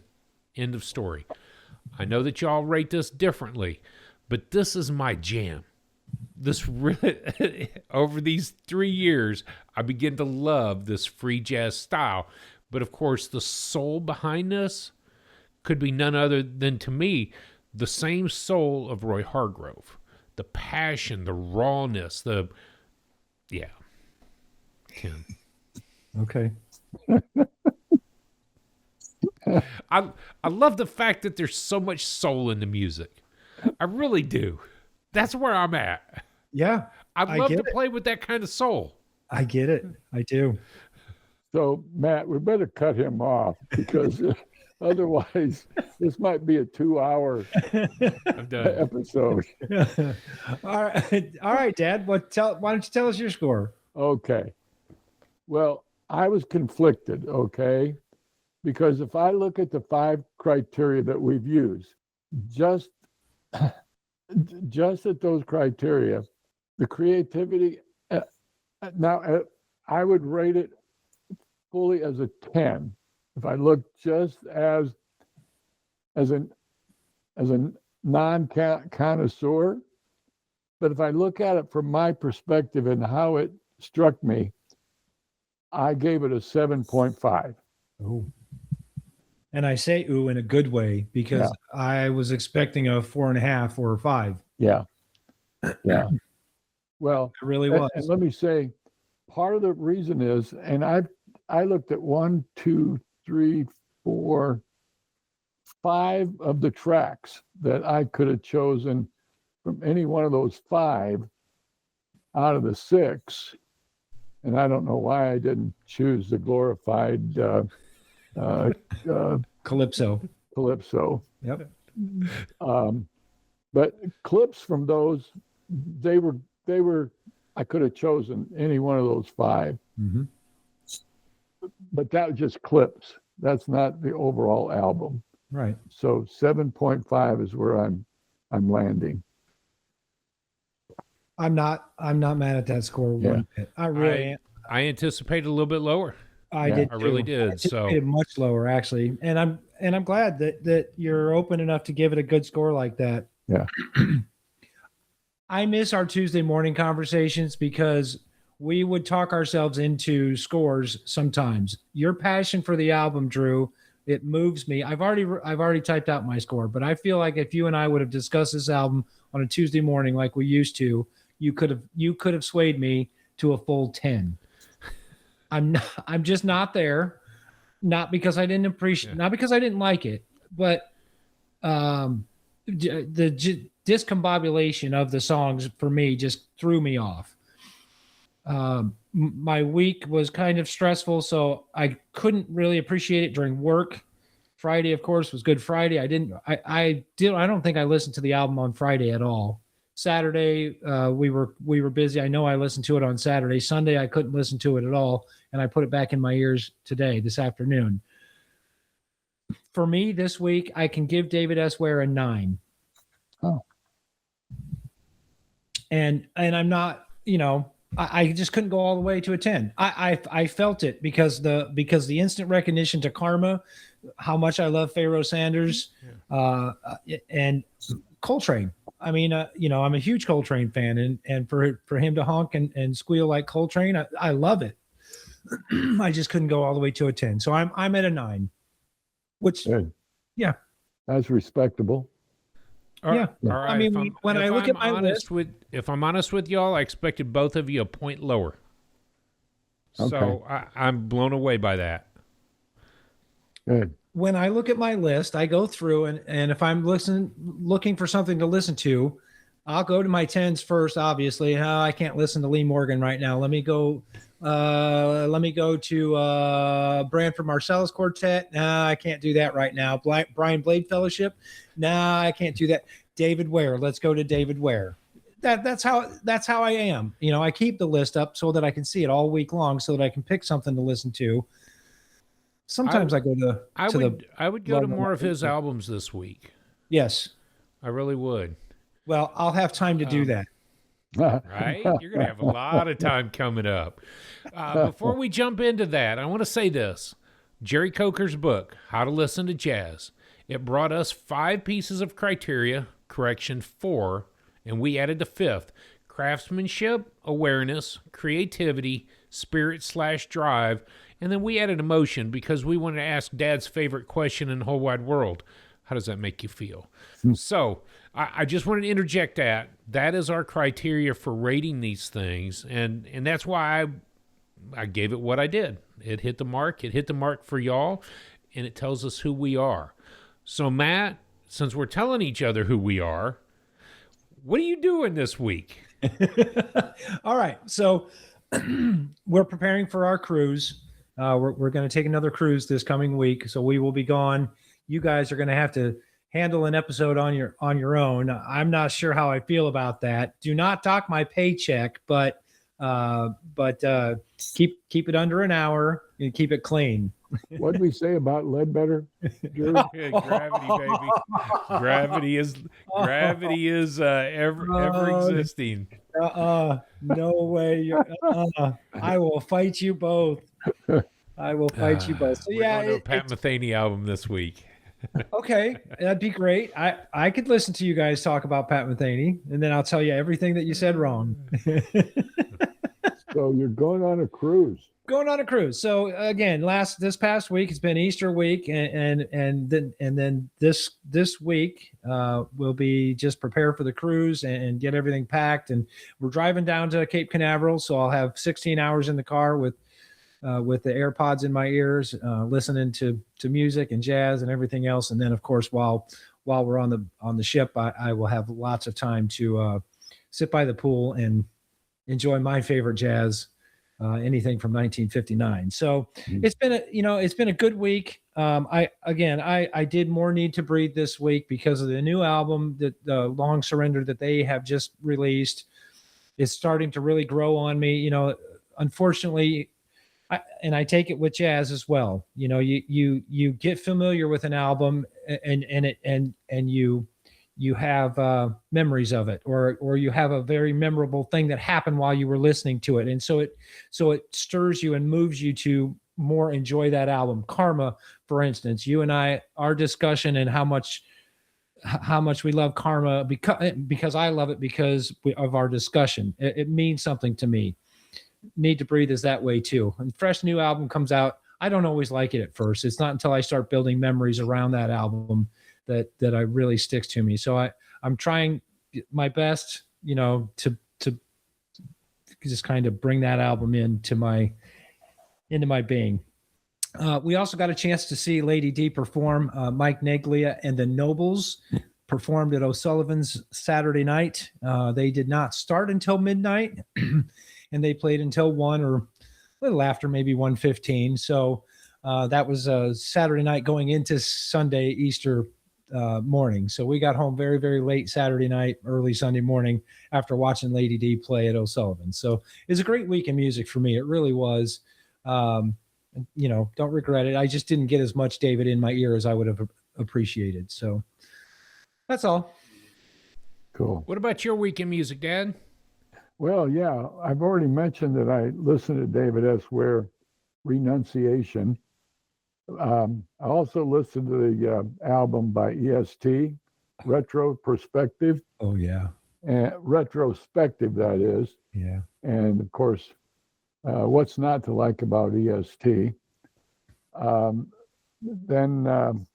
End of story. I know that y'all rate this differently, but this is my jam. This really, over these 3 years, I began to love this free jazz style. But of course, the soul behind this could be none other than, to me, the same soul of Roy Hargrove. The passion, the rawness, yeah. 10. Okay. I love the fact that there's so much soul in the music. I really do. That's where I'm at. Yeah. I'd love to play with that kind of soul. I get it. I do. So, Matt, we better cut him off because otherwise this might be a 2-hour I'm done. episode. All right, Dad. Why don't you tell us your score? Okay. Well, I was conflicted, okay? Because if I look at the 5 criteria that we've used, just at those criteria, the creativity, I would rate it fully as a 10. If I look just as a non-connoisseur, but if I look at it from my perspective and how it struck me, I gave it a 7.5. Oh. And I say ooh in a good way because I was expecting a 4.5 or a 5. Yeah. Yeah. Well, it really was. And let me say, part of the reason is, and I looked at 1, 2, 3, 4, 5 of the tracks that I could have chosen from any one of those 5 out of the 6. And I don't know why I didn't choose the glorified Calypso. Yep. But clips from those, they were. I could have chosen any one of those 5. Mm-hmm. But that was just clips. That's not the overall album. Right. So 7.5 is where I'm landing. I'm not mad at that score one bit. I really am. I anticipated a little bit lower. I did. I really did. So much lower actually, and I'm glad that you're open enough to give it a good score like that. Yeah. I miss our Tuesday morning conversations because we would talk ourselves into scores sometimes. Your passion for the album, Drew, it moves me. I've already typed out my score, but I feel like if you and I would have discussed this album on a Tuesday morning like we used to, you could have swayed me to a full 10. I'm just not there. Not because I didn't appreciate, not because I didn't like it, but the discombobulation of the songs for me just threw me off. My week was kind of stressful, so I couldn't really appreciate it during work. Friday, of course, was Good Friday. I don't think I listened to the album on Friday at all. Saturday, we were busy. I know I listened to it on Saturday. Sunday, I couldn't listen to it at all, and I put it back in my ears this afternoon. For me, this week, I can give David S. Ware a 9. Oh. And I'm not, I just couldn't go all the way to a 10. I felt it because the instant recognition to Karma, how much I love Pharoah Sanders, and Coltrane. I mean, I'm a huge Coltrane fan, and for him to honk and squeal like Coltrane, I love it. I just couldn't go all the way to a 10. So I'm at a 9, which, good. Yeah, that's respectable. All right. I mean, when I look at my list, if I'm honest with y'all, I expected both of you a point lower. Okay. So I'm blown away by that. Good. when I look at my list, I go through and if I'm looking for something to listen to, I'll go to my tens first. Obviously, I can't listen to Lee Morgan right now. Let me go. Let me go to Branford Marsalis Quartet. No, I can't do that right now. Brian Blade Fellowship. No, I can't do that. David Ware. Let's go to David Ware. That's how I am. You know, I keep the list up so that I can see it all week long, so that I can pick something to listen to. Sometimes I would go to more of his albums this week. Yes, I really would. Well, I'll have time to do that. Right? You're going to have a lot of time coming up. Before we jump into that, I want to say this. Jerry Coker's book, How to Listen to Jazz, it brought us 5 pieces of criteria, 4, and we added the 5th: craftsmanship, awareness, creativity, spirit/drive, and then we added emotion because we wanted to ask Dad's favorite question in the whole wide world. How does that make you feel? So I just wanted to interject that. That is our criteria for rating these things, and that's why I gave it what I did. It hit the mark. It hit the mark for y'all, and it tells us who we are. So, Matt, since we're telling each other who we are, what are you doing this week? All right. So we're preparing for our cruise. We're going to take another cruise this coming week, so we will be gone. You guys are going to have to handle an episode on your own. I'm not sure how I feel about that. Do not dock my paycheck, but keep it under an hour and keep it clean. What did we say about Ledbetter? Gravity, baby. Gravity is ever existing. No way. I will fight you both. I will fight you both. So we're going to a Pat Metheny album this week. Okay, that'd be great. I could listen to you guys talk about Pat Metheny, and then I'll tell you everything that you said wrong. So you're going on a cruise. Going on a cruise. So again, this past week it's been Easter week, and then this week we'll be just prepare for the cruise and get everything packed. And we're driving down to Cape Canaveral, so I'll have 16 hours in the car with the AirPods in my ears, listening to music and jazz and everything else. And then of course, while we're on the ship, I will have lots of time to sit by the pool and enjoy my favorite jazz. Anything from 1959. So it's been a good week. I did More Need to Breathe this week because of the new album, that the Long Surrender that they have just released is starting to really grow on me. You know, unfortunately, I take it with jazz as well. You know, you get familiar with an album and you have memories of it, or you have a very memorable thing that happened while you were listening to it. And so it stirs you and moves you to more enjoy that album. Karma, for instance, you and our discussion and how much we love Karma because I love it because of our discussion. It means something to me. Need to Breathe is that way too. And fresh new album comes out. I don't always like it at first. It's not until I start building memories around that album that I really sticks to me. So I'm trying my best, you know, to just kind of bring that album into my being. We also got a chance to see Lady D perform. Mike Neglia and the Nobles performed at O'Sullivan's Saturday night. They did not start until midnight, and they played until 1 or a little after, maybe 1:15. So that was a Saturday night going into Sunday, Easter morning. So we got home very, very late Saturday night, early Sunday morning after watching Lady D play at O'Sullivan. So it's a great week in music for me. It really was. You know, don't regret it. I just didn't get as much David in my ear as I would have appreciated. So that's all. Cool. What about your week in music, Dad? Well, yeah, I've already mentioned that I listened to David S. Ware, Renunciation. I also listened to the album by EST, Retro Perspective. Oh, yeah. And Retrospective, that is. Yeah. And of course, what's not to like about EST? Then,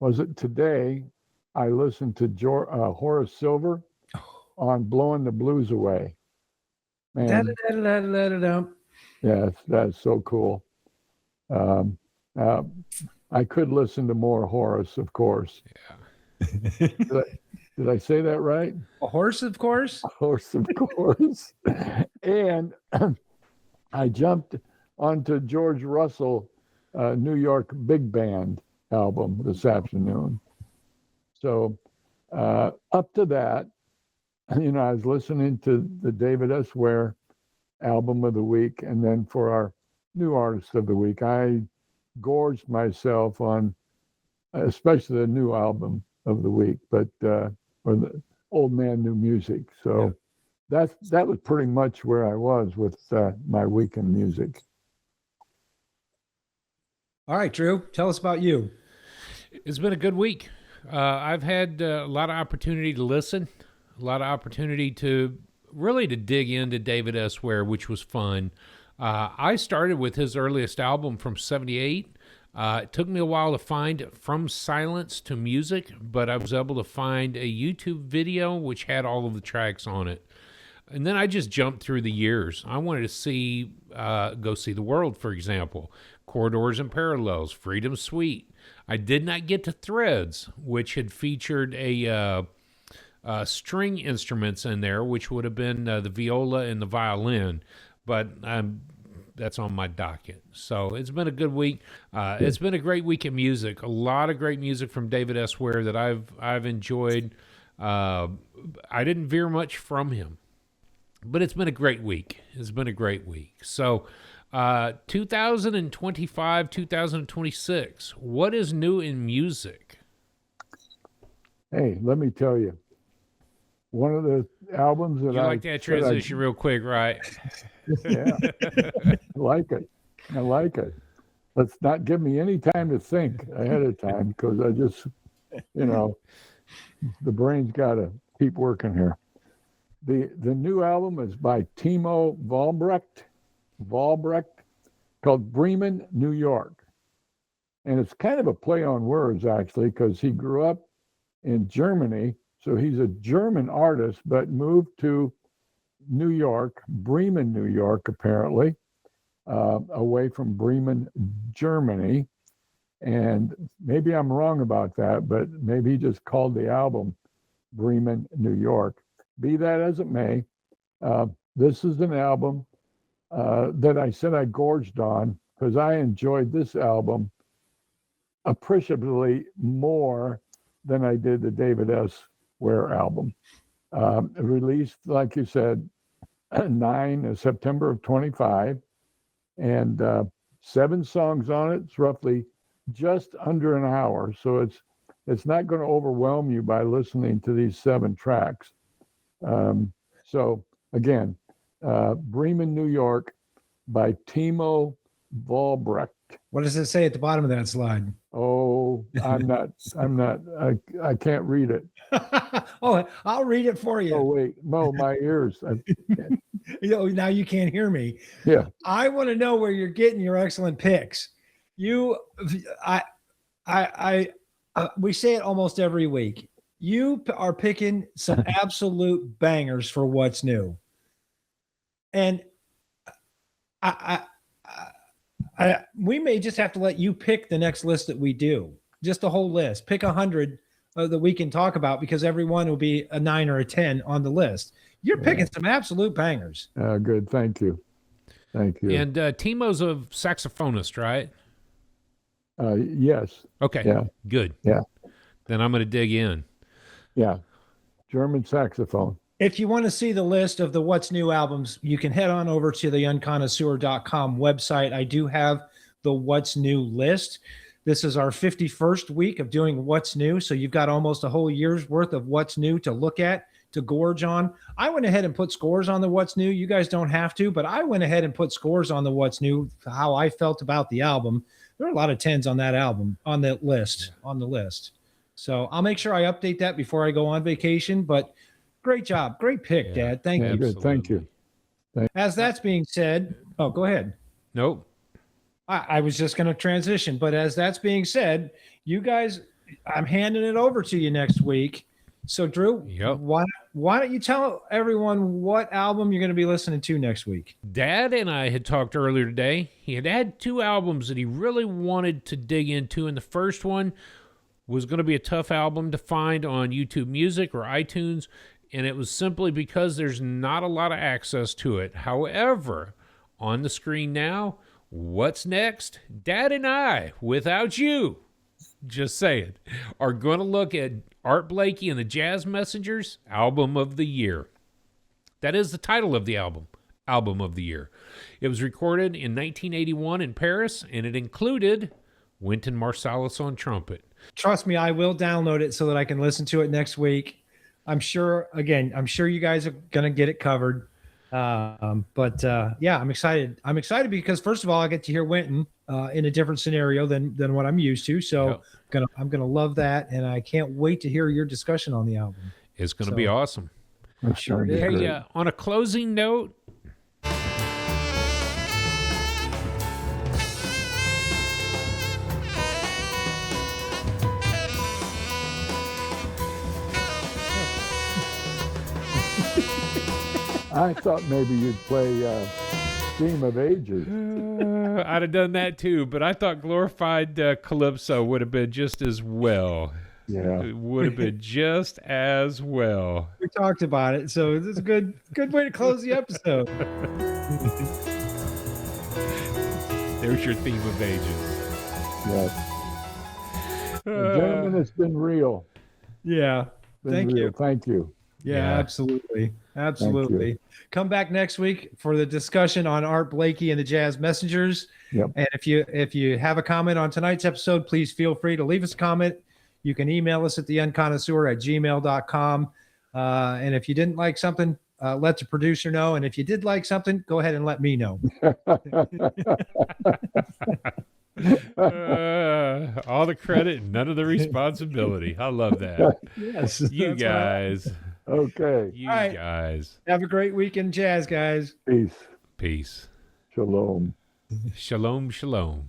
was it today? I listened to Horace Silver on Blowing the Blues Away. Man, yes, that's so cool. I I could listen to more Horace, of course. Yeah. Did I say that right? A horse, of course. Horse, of course. And I jumped onto George Russell, New York Big Band album this afternoon. So up to that, I was listening to the David S. Ware album of the week, and then for our new artist of the week, I gorged myself on, especially the new album of the week, but or the Old Man New Music. So that was pretty much where I was with my week in music. All right, Drew, tell us about you. It's been a good week. I've had a lot of opportunity to listen, a lot of opportunity to really to dig into David S. Ware, which was fun. I started with his earliest album from '78. It took me a while to find From Silence to Music, but I was able to find a YouTube video which had all of the tracks on it. And then I just jumped through the years. I wanted to see, go see the world, for example. Corridors and Parallels, Freedom Suite. I did not get to Threads, which had featured a string instruments in there, which would have been the viola and the violin, but that's on my docket. So it's been a good week. It's been a great week in music. A lot of great music from David S. Ware that I've enjoyed. I didn't veer much from him, but it's been a great week. It's been a great week. So 2025, 2026, what is new in music? Hey, let me tell you, one of the albums that You like that transition real quick, right? Yeah, I like it. I like it. Let's not give me any time to think ahead of time, because I just, the brain's got to keep working here. The new album is by Timo Wahlbrecht, called Bremen, New York. And it's kind of a play on words, actually, because he grew up in Germany. So he's a German artist, but moved to New York, Bremen, New York, apparently, away from Bremen, Germany. And maybe I'm wrong about that, but maybe he just called the album Bremen, New York. Be that as it may, this is an album that I said I gorged on because I enjoyed this album appreciably more than I did the David S. Ware album. Released, like you said, 9 September of 25, and 7 songs on it. It's roughly just under an hour, so it's not going to overwhelm you by listening to these 7 tracks. So again, Bremen, New York, by Timo Wahlbrecht. What does it say at the bottom of that slide? Oh, I can't read it. Oh, I'll read it for you. Oh, wait, no, my ears. Now you can't hear me. Yeah. I want to know where you're getting your excellent picks. We say it almost every week. You are picking some absolute bangers for what's new. And we may just have to let you pick the next list that we do, just the whole list. Pick 100 that we can talk about, because every one will be a 9 or a 10 on the list. You're picking some absolute bangers. Good. Thank you. Thank you. And Timo's a saxophonist, right? Yes. Okay. Yeah. Good. Yeah. Then I'm going to dig in. Yeah. German saxophone. If you want to see the list of the What's New albums, you can head on over to the unconnoisseur.com website. I do have the What's New list. This is our 51st week of doing What's New. So you've got almost a whole year's worth of What's New to look at, to gorge on. I went ahead and put scores on the What's New. You guys don't have to, but I went ahead and put scores on the What's New, how I felt about the album. There are a lot of 10s on that album, on the list. So I'll make sure I update that before I go on vacation, but great job. Great pick, Dad. Thank you. Good. Thank you. As that's being said, go ahead. Nope. I was just going to transition, but as that's being said, you guys, I'm handing it over to you next week. So Drew, Yep. why why don't you tell everyone what album you're going to be listening to next week? Dad and I had talked earlier today. He had 2 albums that he really wanted to dig into, and the first one was going to be a tough album to find on YouTube Music or iTunes, and it was simply because there's not a lot of access to it. However, on the screen now, what's next? Dad and I, without you, just saying, are going to look at Art Blakey and the Jazz Messengers Album of the Year. That is the title of the album, Album of the Year. It was recorded in 1981 in Paris, and it included Wynton Marsalis on trumpet. Trust me, I will download it so that I can listen to it next week. I'm sure you guys are going to get it covered. Yeah, I'm excited. I'm excited because first of all, I get to hear Wynton in a different scenario than what I'm used to. So I'm gonna love that, and I can't wait to hear your discussion on the album. It's going to be awesome. Sure it is. Hey, on a closing note, I thought maybe you'd play Theme of Ages. I'd have done that too, but I thought Glorified Calypso would have been just as well. Yeah. It would have been just as well. We talked about it, so this is a good way to close the episode. There's your Theme of Ages. Yes. Gentlemen, it's been real. Yeah. Thank you. Thank you. Yeah, absolutely. Absolutely. Come back next week for the discussion on Art Blakey and the Jazz Messengers. Yep. And if you have a comment on tonight's episode, please feel free to leave us a comment. You can email us at theunconnoisseur@gmail.com. And if you didn't like something, let the producer know. And if you did like something, go ahead and let me know. All the credit, none of the responsibility. I love that. Yes. You guys. Okay. You All right. guys. Have a great weekend, Jazz guys. Peace. Peace. Shalom. Shalom, shalom.